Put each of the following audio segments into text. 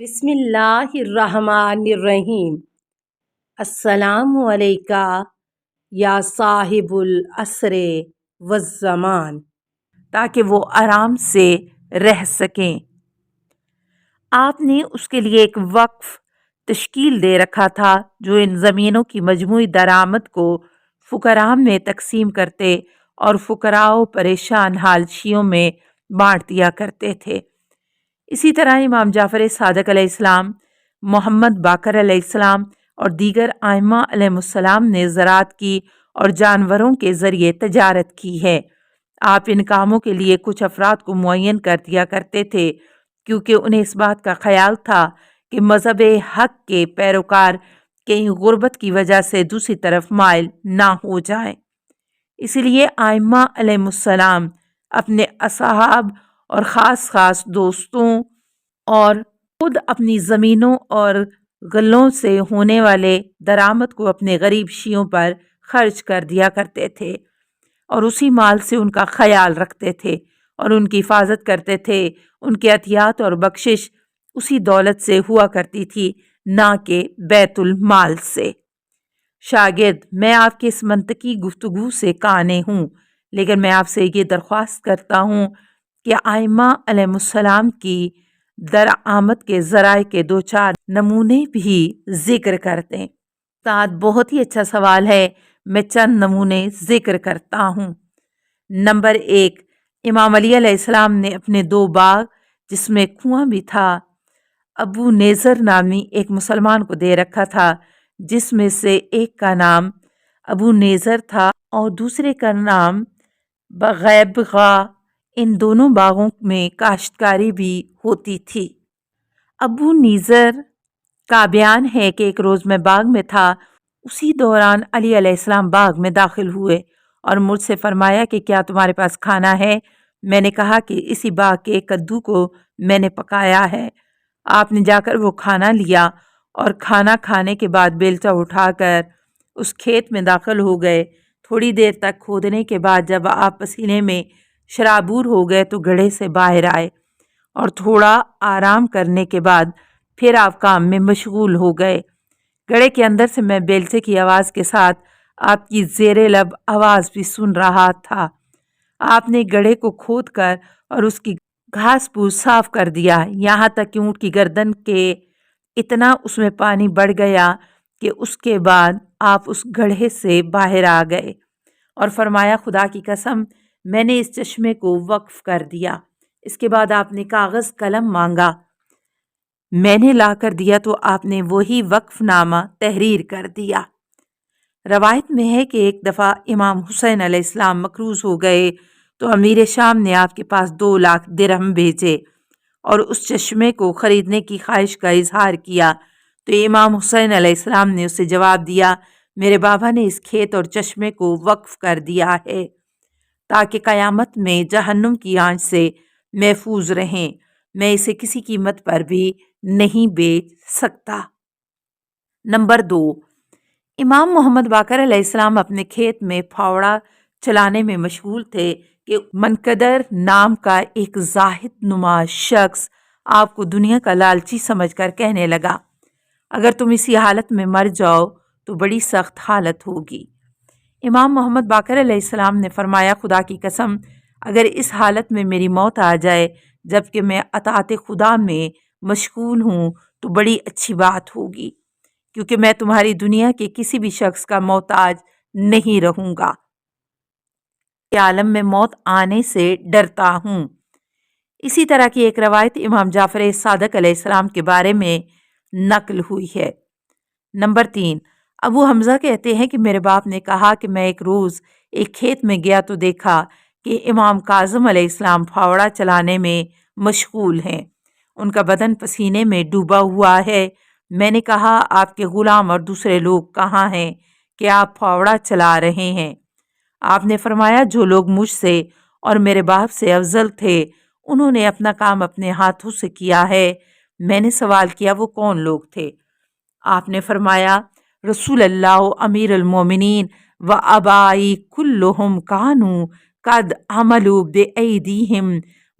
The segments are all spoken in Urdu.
بسم اللہ الرحمن الرحیم۔ السلام علیکہ یا صاحب العصر والزمان، تاکہ وہ آرام سے رہ سکیں۔ آپ نے اس کے لیے ایک وقف تشکیل دے رکھا تھا جو ان زمینوں کی مجموعی درآمد کو فقراء میں تقسیم کرتے اور فقراء و پریشان حال شیعوں میں بانٹ دیا کرتے تھے۔ اسی طرح امام جعفر صادق علیہ السلام، محمد باقر علیہ السلام اور دیگر ائمہ علیہ السلام نے زراعت کی اور جانوروں کے ذریعے تجارت کی ہے۔ آپ ان کاموں کے لیے کچھ افراد کو معین کر دیا کرتے تھے کیونکہ انہیں اس بات کا خیال تھا کہ مذہب حق کے پیروکار کہیں غربت کی وجہ سے دوسری طرف مائل نہ ہو جائیں۔ اسی لیے ائمہ علیہ السلام اپنے اصحاب اور خاص دوستوں اور خود اپنی زمینوں اور غلوں سے ہونے والے درآمد کو اپنے غریب شیعوں پر خرچ کر دیا کرتے تھے اور اسی مال سے ان کا خیال رکھتے تھے اور ان کی حفاظت کرتے تھے۔ ان کے عطیات اور بخشش اسی دولت سے ہوا کرتی تھی، نہ کہ بیت المال سے۔ شاگرد، میں آپ کی اس منطقی گفتگو سے قانع ہوں، لیکن میں آپ سے یہ درخواست کرتا ہوں کہ ائمہ علیہ السلام کی درآمد کے ذرائع کے دو چار نمونے بھی ذکر کر دیں۔ استاد، بہت ہی اچھا سوال ہے، میں چند نمونے ذکر کرتا ہوں۔ نمبر 1، امام علی علیہ السلام نے اپنے 2 باغ جس میں کنواں بھی تھا ابو نیزر نامی ایک مسلمان کو دے رکھا تھا، جس میں سے ایک کا نام ابو نیزر تھا اور دوسرے کا نام بغیبغا۔ ان دونوں باغوں میں کاشتکاری بھی ہوتی تھی۔ ابو نیزر کا بیان ہے کہ ایک روز میں باغ میں تھا، اسی دوران علی علیہ السلام باغ میں داخل ہوئے اور مجھ سے فرمایا کہ کیا تمہارے پاس کھانا ہے؟ میں نے کہا کہ اسی باغ کے کدو کو میں نے پکایا ہے۔ آپ نے جا کر وہ کھانا لیا اور کھانا کھانے کے بعد بیلچہ اٹھا کر اس کھیت میں داخل ہو گئے۔ تھوڑی دیر تک کھودنے کے بعد جب آپ پسینے میں شرابور ہو گئے تو گڑھے سے باہر آئے اور تھوڑا آرام کرنے کے بعد پھر آپ کام میں مشغول ہو گئے۔ گڑھے کے اندر سے میں بیلچے کی آواز کے ساتھ آپ کی زیر لب آواز بھی سن رہا تھا۔ آپ نے گڑھے کو کھود کر اور اس کی گھاس پھوس صاف کر دیا، یہاں تک کہ اونٹ کی گردن کے اتنا اس میں پانی بڑھ گیا کہ اس کے بعد آپ اس گڑھے سے باہر آ گئے اور فرمایا خدا کی قسم میں نے اس چشمے کو وقف کر دیا۔ اس کے بعد آپ نے کاغذ قلم مانگا، میں نے لا کر دیا تو آپ نے وہی وقف نامہ تحریر کر دیا۔ روایت میں ہے کہ ایک دفعہ امام حسین علیہ السلام مقروض ہو گئے تو امیر شام نے آپ کے پاس 2 لاکھ درہم بھیجے اور اس چشمے کو خریدنے کی خواہش کا اظہار کیا تو امام حسین علیہ السلام نے اسے جواب دیا، میرے بابا نے اس کھیت اور چشمے کو وقف کر دیا ہے تاکہ قیامت میں جہنم کی آنچ سے محفوظ رہیں، میں اسے کسی قیمت پر بھی نہیں بیچ سکتا۔ نمبر 2، امام محمد باقر علیہ السلام اپنے کھیت میں پھاوڑا چلانے میں مشغول تھے کہ منقدر نام کا ایک زاہد نما شخص آپ کو دنیا کا لالچی سمجھ کر کہنے لگا، اگر تم اسی حالت میں مر جاؤ تو بڑی سخت حالت ہوگی۔ امام محمد باقر علیہ السلام نے فرمایا خدا کی قسم اگر اس حالت میں میری موت آ جائے جبکہ میں اطاعت خدا میں مشغول ہوں تو بڑی اچھی بات ہوگی، کیونکہ میں تمہاری دنیا کے کسی بھی شخص کا محتاج نہیں رہوں گا۔ عالم میں موت آنے سے ڈرتا ہوں۔ اسی طرح کی ایک روایت امام جعفر صادق علیہ السلام کے بارے میں نقل ہوئی ہے۔ نمبر 3، ابو حمزہ کہتے ہیں کہ میرے باپ نے کہا کہ میں ایک روز ایک کھیت میں گیا تو دیکھا کہ امام کاظم علیہ السلام پھاوڑا چلانے میں مشغول ہیں، ان کا بدن پسینے میں ڈوبا ہوا ہے۔ میں نے کہا آپ کے غلام اور دوسرے لوگ کہاں ہیں کہ آپ پھاوڑا چلا رہے ہیں؟ آپ نے فرمایا جو لوگ مجھ سے اور میرے باپ سے افضل تھے انہوں نے اپنا کام اپنے ہاتھوں سے کیا ہے۔ میں نے سوال کیا وہ کون لوگ تھے؟ آپ نے فرمایا رسول اللہ و امیر المومنین و آبائی کلہم کانوا قد عملوا بایدیہم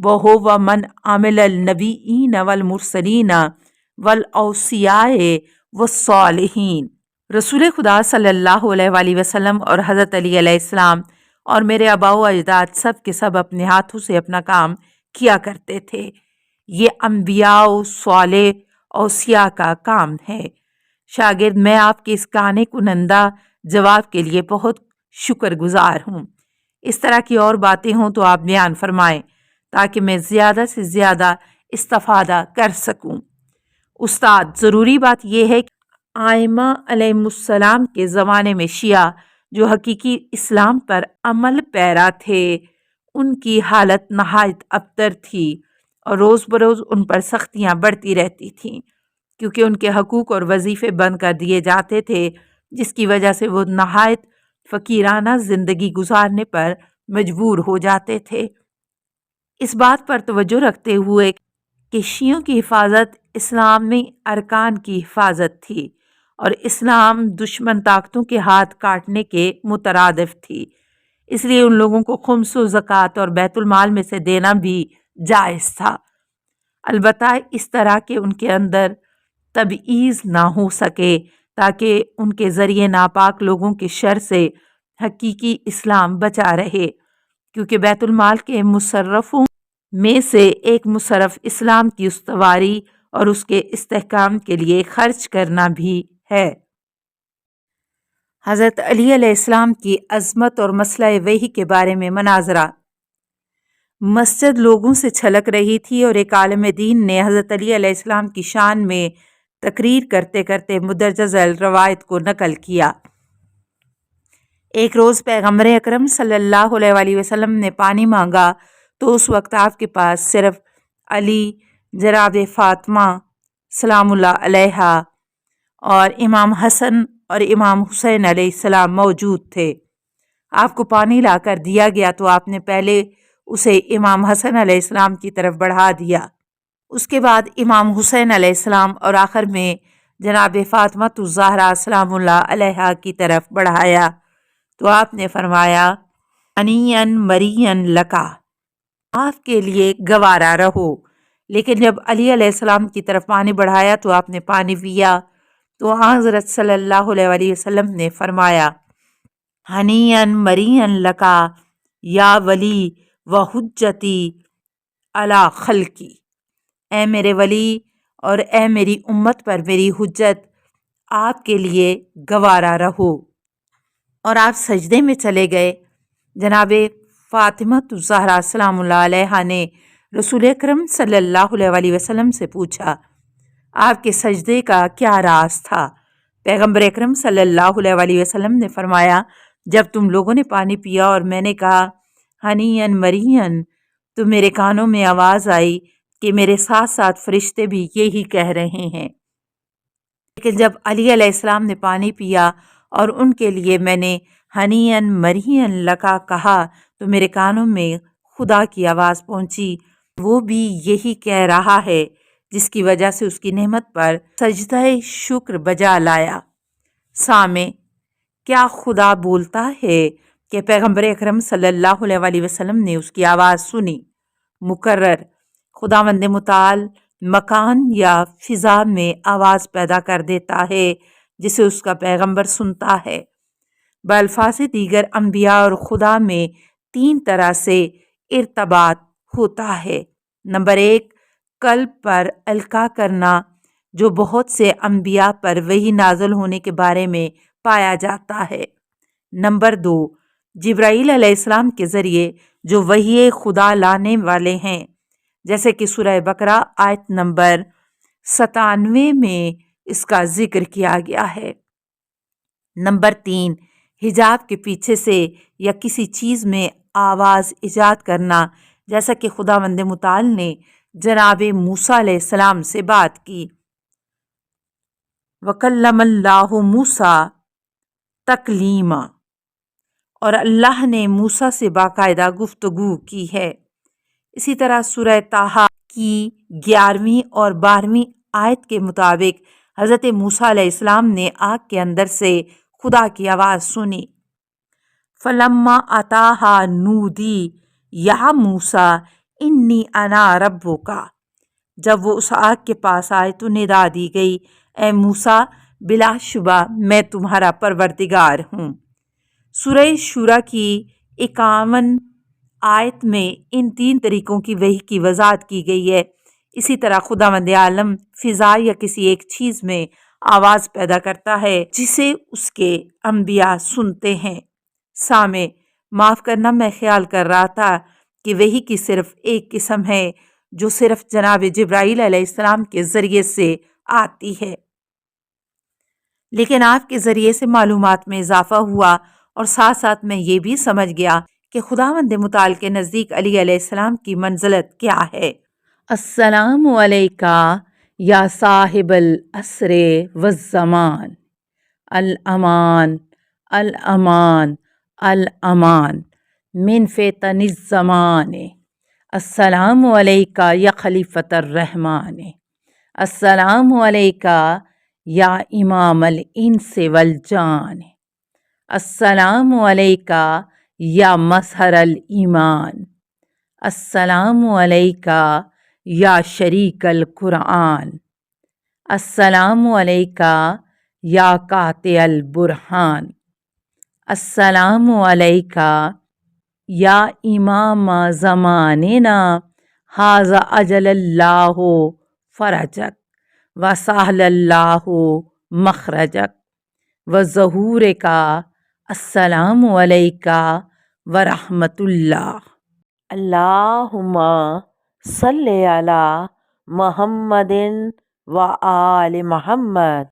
وہو من عمل النبیین والمرسلین والاوصیاء والصالحین۔ رسول خدا صلی اللہ علیہ وآلہ وسلم اور حضرت علی علیہ السلام اور میرے آباء و اجداد سب کے سب اپنے ہاتھوں سے اپنا کام کیا کرتے تھے۔ یہ انبیاء و صالح اوصیاء کا کام ہے۔ شاگرد، میں آپ کے اس قانع کنندہ جواب کے لیے بہت شکر گزار ہوں۔ اس طرح کی اور باتیں ہوں تو آپ بیان فرمائیں تاکہ میں زیادہ سے زیادہ استفادہ کر سکوں۔ استاد، ضروری بات یہ ہے کہ آئمہ علیہ السلام کے زمانے میں شیعہ جو حقیقی اسلام پر عمل پیرا تھے ان کی حالت نہایت ابتر تھی اور روز بروز ان پر سختیاں بڑھتی رہتی تھیں، کیونکہ ان کے حقوق اور وظیفے بند کر دیے جاتے تھے، جس کی وجہ سے وہ نہایت فقیرانہ زندگی گزارنے پر مجبور ہو جاتے تھے۔ اس بات پر توجہ رکھتے ہوئے کہ شیعوں کی حفاظت اسلامی ارکان کی حفاظت تھی اور اسلام دشمن طاقتوں کے ہاتھ کاٹنے کے مترادف تھی، اس لیے ان لوگوں کو خمس و زکوٰۃ اور بیت المال میں سے دینا بھی جائز تھا، البتہ اس طرح کہ ان کے اندر تبعیض نہ ہو سکے تاکہ ان کے ذریعے ناپاک لوگوں کے شر سے حقیقی اسلام بچا رہے، کیونکہ بیت المال کے مصرفوں میں سے ایک مصرف اسلام کی استواری اور اس کے استحکام کے لیے خرچ کرنا بھی ہے۔ حضرت علی علیہ السلام کی عظمت اور مسئلہ وحی کے بارے میں مناظرہ۔ مسجد لوگوں سے چھلک رہی تھی اور ایک عالم دین نے حضرت علی علیہ السلام کی شان میں تقریر کرتے کرتے مندرجہ ذیل روایت کو نقل کیا۔ ایک روز پیغمبر اکرم صلی اللہ علیہ وآلہ وسلم نے پانی مانگا تو اس وقت آپ کے پاس صرف علی، جناب فاطمہ سلام اللہ علیہا اور امام حسن اور امام حسین علیہ السلام موجود تھے۔ آپ کو پانی لا کر دیا گیا تو آپ نے پہلے اسے امام حسن علیہ السلام کی طرف بڑھا دیا، اس کے بعد امام حسین علیہ السلام اور آخر میں جناب فاطمہ الزہرا سلام اللہ علیہا کی طرف بڑھایا تو آپ نے فرمایا انین مرین لکا، آپ کے لیے گوارا رہو۔ لیکن جب علی علیہ السلام کی طرف پانی بڑھایا تو آپ نے پانی پیا تو حضرت صلی اللہ علیہ وآلہ وسلم نے فرمایا ہنین مرین لکا یا ولی و حجتی علی خلقی، اے میرے ولی اور اے میری امت پر میری حجت، آپ کے لیے گوارا رہو۔ اور آپ سجدے میں چلے گئے۔ جناب فاطمہ الزہرا سلام اللہ علیہا نے رسول اکرم صلی اللہ علیہ وآلہ وسلم سے پوچھا آپ کے سجدے کا کیا راز تھا؟ پیغمبر اکرم صلی اللہ علیہ وآلہ وسلم نے فرمایا جب تم لوگوں نے پانی پیا اور میں نے کہا ہنین مرین تو میرے کانوں میں آواز آئی کہ میرے ساتھ ساتھ فرشتے بھی یہی کہہ رہے ہیں۔ لیکن جب علی علیہ السلام نے پانی پیا اور ان کے لیے میں نے ہنین مرین لکا کہا تو میرے کانوں میں خدا کی آواز پہنچی، وہ بھی یہی کہہ رہا ہے، جس کی وجہ سے اس کی نعمت پر سجدہ شکر بجا لایا۔ سامع، کیا خدا بولتا ہے کہ پیغمبر اکرم صلی اللہ علیہ وآلہ وسلم نے اس کی آواز سنی؟ مقرر، خداوند متعال مکان یا فضا میں آواز پیدا کر دیتا ہے جسے اس کا پیغمبر سنتا ہے۔ بالفاظ دیگر انبیاء اور خدا میں 3 طرح سے ارتباط ہوتا ہے۔ نمبر 1، قلب پر القاء کرنا جو بہت سے انبیاء پر وحی نازل ہونے کے بارے میں پایا جاتا ہے۔ نمبر 2، جبرائیل علیہ السلام کے ذریعے جو وحی خدا لانے والے ہیں، جیسے کہ سورہ بقرہ آیت نمبر 97 میں اس کا ذکر کیا گیا ہے۔ نمبر 3، حجاب کے پیچھے سے یا کسی چیز میں آواز ایجاد کرنا، جیسا کہ خداوند متعال نے جناب موسیٰ علیہ السلام سے بات کی، وَكَلَّمَ اللَّهُ مُوسَىٰ تَكْلِيمًا، اور اللہ نے موسیٰ سے باقاعدہ گفتگو کی ہے۔ اسی طرح سورہ طٰہٰ کی 11ویں اور 12ویں آیت کے مطابق حضرت موسیٰ علیہ السلام نے آگ کے اندر سے خدا کی آواز سنی، فَلَمَّا أَتَاهَا نُودِي يَا مُوسَىٰ إِنِّي أَنَا رَبُّكَ، جب وہ اس آگ کے پاس آئے تو ندا دی گئی، اے موسیٰ، بلا شبہ میں تمہارا پروردگار ہوں۔ سورہ شورى کی 51 آیت میں ان 3 طریقوں کی وحی کی وضاحت کی گئی ہے۔ اسی طرح خداوند عالم فضا یا کسی ایک چیز میں آواز پیدا کرتا ہے جسے اس کے انبیاء سنتے ہیں۔ سامع معاف کرنا، میں خیال کر رہا تھا کہ وحی کی صرف ایک قسم ہے جو صرف جناب جبرائیل علیہ السلام کے ذریعے سے آتی ہے، لیکن آپ کے ذریعے سے معلومات میں اضافہ ہوا اور ساتھ ساتھ میں یہ بھی سمجھ گیا کہ خداوند متعال کے نزدیک علی علیہ السلام کی منزلت کیا ہے۔ السلام علیکہ یا صاحب العصر والزمان، الامان الامان الامان من فتن الزمان، السلام علیکہ یا خلیفۃ الرحمن، السلام علیکہ یا امام الانس والجان، السلام علیکہ یا مظہر الایمان، السلام علیکہ یا شریک القرآن، السلام علیکہ یا قاطع البرہان، السلام علیکہ یا امام زماننا ھذا اجل اللہ فرجک وسہل اللہ مخرجک وظہورک، السلام علیکہ ورحمۃ اللہ۔ اللہم صلی علی محمد و آل محمد۔